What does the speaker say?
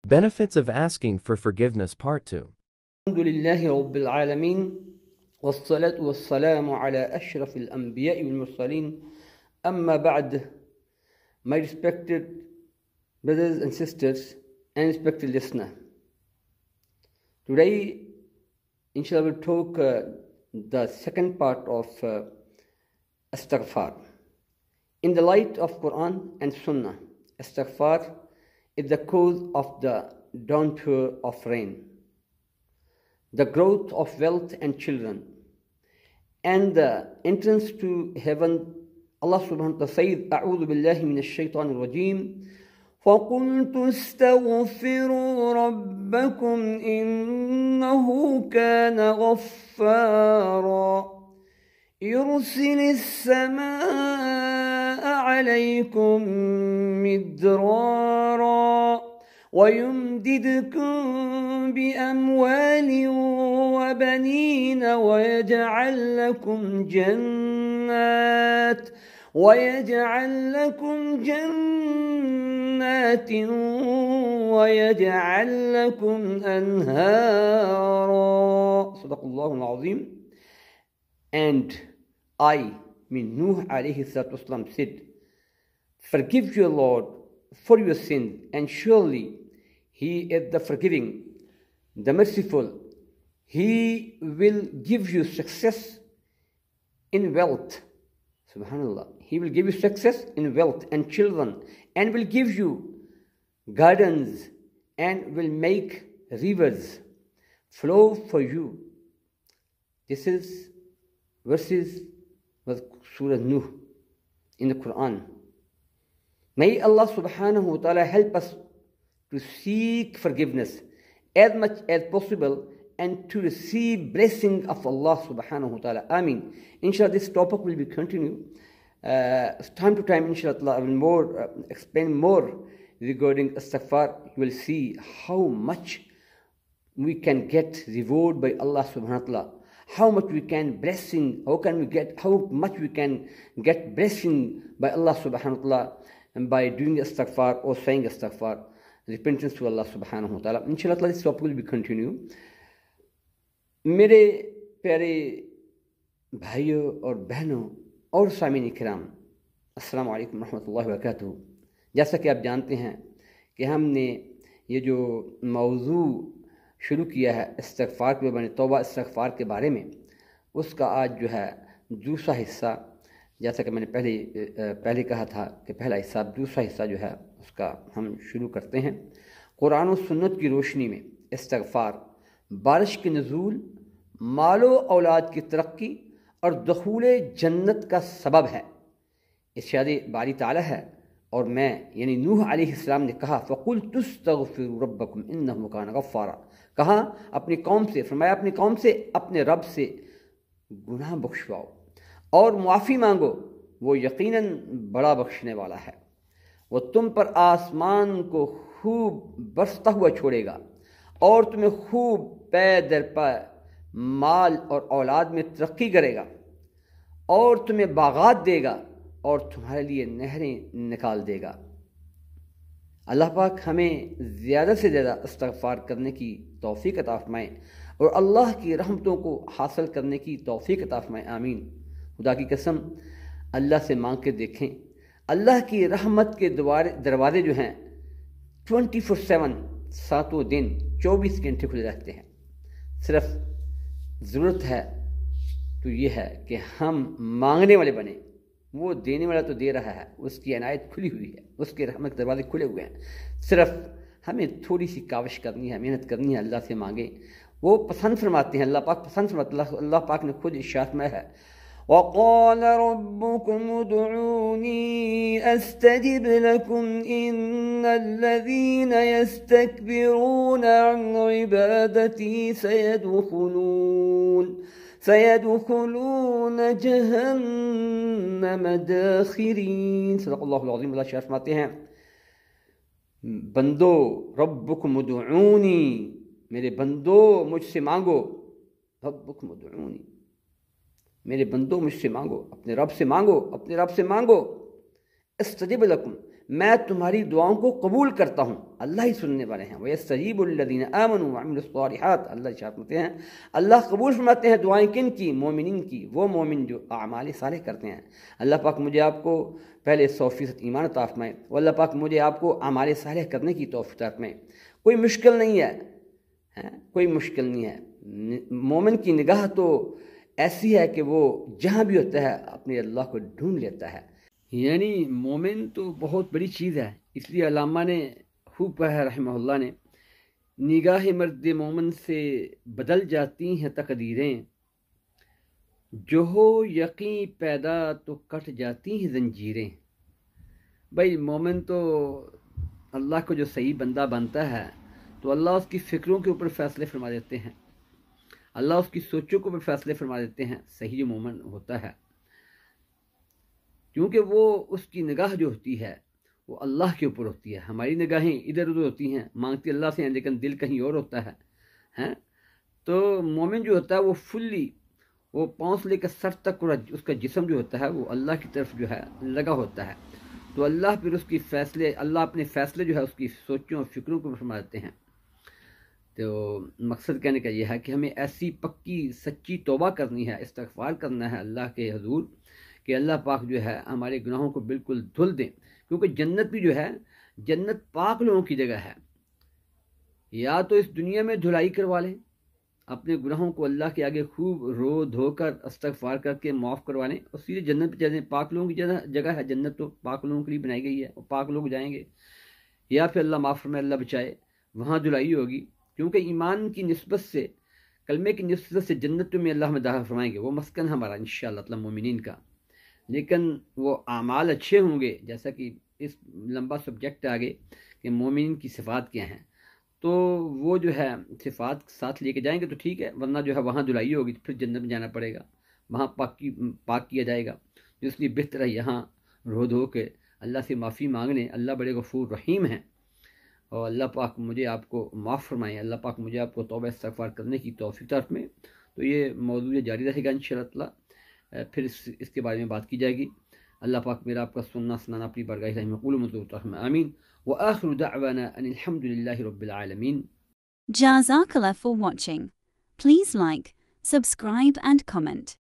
Benefits of asking for forgiveness, Part 2. الحمد لله رب العالمين والصلاة والسلام على أشرف الأنبياء والمرسلين أما بعد. My respected brothers and sisters and respected listener, today inshallah we'll talk the second part of Astaghfar. In the light of Quran and Sunnah, Astaghfar is the cause of the downpour of rain, the growth of wealth and children, and the entrance to heaven. Allah subhanahu wa ta'ala says, أعوذ بالله من الشيطان الرجيم فقلت استغفروا ربكم إنه كان غفارا يرسل السماء عليكم مدرارا ويمددكم بأموال وبنين ويجعل لكم جنات ويجعل لكم أنهارا. صدق الله العظيم. And I, Nuh alayhi salatu wasalam, said, forgive your Lord for your sins, and surely He is the forgiving, the merciful. He will give you success in wealth. Subhanallah. He will give you success in wealth and children, and will give you gardens, and will make rivers flow for you. This is verses of Surah Nuh in the Quran. May Allah subhanahu wa ta'ala help us to seek forgiveness as much as possible and to receive blessing of Allah subhanahu wa ta'ala. Ameen. Inshallah, this topic will be continued. Time to time, inshallah, I will explain more regarding Astaghfar. You will see how much we can get reward by Allah subhanahu wa ta'ala. How much we can blessing, how much we can get blessing by Allah subhanahu wa ta'ala, and by doing Astaghfar or saying Astaghfar, repentance to Allah subhanahu wa ta'ala. Inshallah, this topic will be continued. میرے پیارے بھائیوں اور بہنوں اور سامعین کرام، السلام علیکم ورحمۃ اللہ وبرکاتہ. جیسا کہ آپ جانتے ہیں کہ ہم نے یہ جو موضوع شروع کیا ہے استغفار کے بارے میں، توبہ استغفار کے بارے میں، اس کا آج جو ہے دوسرا حصہ، جیسا کہ میں نے پہلے کہا تھا کہ پہلا حصہ، دوسرا حصہ جو ہے اس کا ہم شروع کرتے ہیں. قرآن و سنت کی روشنی میں استغفار بارش کے نزول، مال و اولاد کی ترقی اور دخول جنت کا سبب ہے. ارشاد باری تعالیٰ ہے، اور میں یعنی نوح علیہ السلام نے کہا فَقُلْتُ اسْتَغْفِرُوا رَبَّكُمْ إِنَّهُ كَانَ غَفَّارًا، کہا اپنی قوم سے، فرمایا اپنی قوم سے اپنے رب سے گناہ بخشواؤ اور معافی مانگو، وہ یقیناً بڑا بخشنے والا ہے. وہ تم پر آسمان کو خوب برستا ہوا چھوڑے گا اور تمہیں خوب پے در پے مال اور اولاد میں ترقی کرے گا، اور تمہیں باغات دے گا اور تمہارے لیے نہریں نکال دے گا. اللہ پاک ہمیں زیادہ سے زیادہ استغفار کرنے کی توفیق عطا فرمائے اور اللہ کی رحمتوں کو حاصل کرنے کی توفیق عطا فرمائے. آمین. خدا کی قسم، اللہ سے مانگ کے دیکھیں، اللہ کی رحمت کے دروازے جو ہیں 24/7 ساتوں دن 24 گھنٹے کھلے رہتے ہیں. صرف ضرورت ہے تو یہ ہے کہ ہم مانگنے والے بنیں. وہ دینے والا تو دے رہا ہے، اس کی عنایت کھلی ہوئی ہے، اس کے رحمت کے دروازے کھلے ہوئے ہیں. صرف ہمیں تھوڑی سی کاوش کرنی ہے، محنت کرنی ہے، اللہ سے مانگیں. وہ پسند فرماتے ہیں، اللہ پاک پسند فرماتے ہیں. اللہ پاک نے خود ارشاد میں ہے وَقَالَ رَبُّكُمُ ادْعُونِي أَسْتَجِبْ لَكُمْ إِنَّ الَّذِينَ يَسْتَكْبِرُونَ عَنْ عِبَادَتِي سَيَدْخُلُونَ جَهَنَّمَ دَاخِرِينَ. صدق اللہ العظیم. اللہ شاہ فرماتے ہیں بندو ربکم ادعونی، میرے بندو مجھ سے مانگو. ربکم ادعونی، میرے بندو مجھ سے مانگو، اپنے رب سے مانگو، اپنے رب سے مانگو. استجب لکم، میں تمہاری دعاؤں کو قبول کرتا ہوں. اللہ ہی سننے والے ہیں. وَيَسْتَجِيبُ الَّذِينَ آمَنُوا وَعَمِلُوا الصَّالِحَاتِ. اللہ ارشاد ہیں اللہ قبول فرماتے ہیں دعائیں کن کی؟ مومنین کی. وہ مومن جو اعمال صالح کرتے ہیں. اللہ پاک مجھے آپ کو پہلے 100% ایمان عطا فرمائے، اور اللہ پاک مجھے آپ کو اعمال صالح کرنے کی توفیق عطا فرمائے. کوئی مشکل نہیں ہے، کوئی مشکل نہیں ہے. مومن کی نگاہ تو ایسی ہے کہ وہ جہاں بھی ہوتا ہے اپنے اللہ کو ڈھونڈ لیتا ہے. یعنی مومن تو بہت بڑی چیز ہے. اس لیے علامہ نے خوب کہا ہے رحمہ اللہ نے، نگاہ مرد مومن سے بدل جاتی ہیں تقدیریں، جو ہو یقین پیدا تو کٹ جاتی ہیں زنجیریں. بھائی مومن تو اللہ کو جو صحیح بندہ بنتا ہے تو اللہ اس کی فکروں کے اوپر فیصلے فرما دیتے ہیں، اللہ اس کی سوچوں کے اوپر فیصلے فرما دیتے ہیں. صحیح جو مومن ہوتا ہے، کیونکہ وہ اس کی نگاہ جو ہوتی ہے وہ اللہ کے اوپر ہوتی ہے. ہماری نگاہیں ادھر ادھر ہوتی ہیں، مانگتی اللہ سے ہیں لیکن دل کہیں اور ہوتا ہے. تو مومن جو ہوتا ہے وہ فلی، وہ پاؤں سے لے کر سر تک اس کا جسم جو ہوتا ہے وہ اللہ کی طرف جو ہے لگا ہوتا ہے. تو اللہ پھر اس کی فیصلے، اللہ اپنے فیصلے جو ہے اس کی سوچوں اور فکروں کو فرما دیتے ہیں. تو مقصد کہنے کا یہ ہے کہ ہمیں ایسی پکی سچی توبہ کرنی ہے، استغفار کرنا ہے اللہ کے حضور، کہ اللہ پاک جو ہے ہمارے گناہوں کو بالکل دھل دیں. کیونکہ جنت بھی جو ہے، جنت پاک لوگوں کی جگہ ہے. یا تو اس دنیا میں دھلائی کروا لیں، اپنے گناہوں کو اللہ کے آگے خوب رو دھو کر استغفار کر کے معاف کروا لیں اور سیدھے جنت پہ چلے جائیں. پاک لوگوں کی جگہ ہے جنت، تو پاک لوگوں کے لیے بنائی گئی ہے اور پاک لوگ جائیں گے. یا پھر اللہ معاف فرمائے، اللہ بچائے، وہاں دھلائی ہوگی. کیونکہ ایمان کی نسبت سے، کلمے کی نسبت سے جنت میں اللہ ہمیں داخل فرمائیں گے. وہ مسکن ہمارا انشاءاللہ تعالی مومنین کا. لیکن وہ اعمال اچھے ہوں گے، جیسا کہ اس لمبا سبجیکٹ آگے کہ مومنین کی صفات کیا ہیں، تو وہ جو ہے صفات ساتھ لے کے جائیں گے تو ٹھیک ہے، ورنہ جو ہے وہاں دھلائی ہوگی تو پھر جنت میں جانا پڑے گا، وہاں پاک کیا جائے گا. اس لیے بہتر ہے یہاں رو دھو کے اللہ سے معافی مانگنے. اللہ بڑے غفور رحیم ہیں، اور اللہ پاک مجھے آپ کو معاف فرمائیں. اللہ پاک مجھے آپ کو توبہ استغفار کرنے کی توفیق طرف میں. تو یہ موضوع جاری رہے گا انشاءاللہ تعالی، پھر اس کے بارے میں بات کی جائے گی. اللہ پاک میرا آپ کا سننا سنانا اپنی بارگاہ الہی میں قبول منظور فرمائے. آمین. وآخر دعوانا ان الحمد للہ رب العالمین. Jazakallah for watching. Please like, subscribe and comment.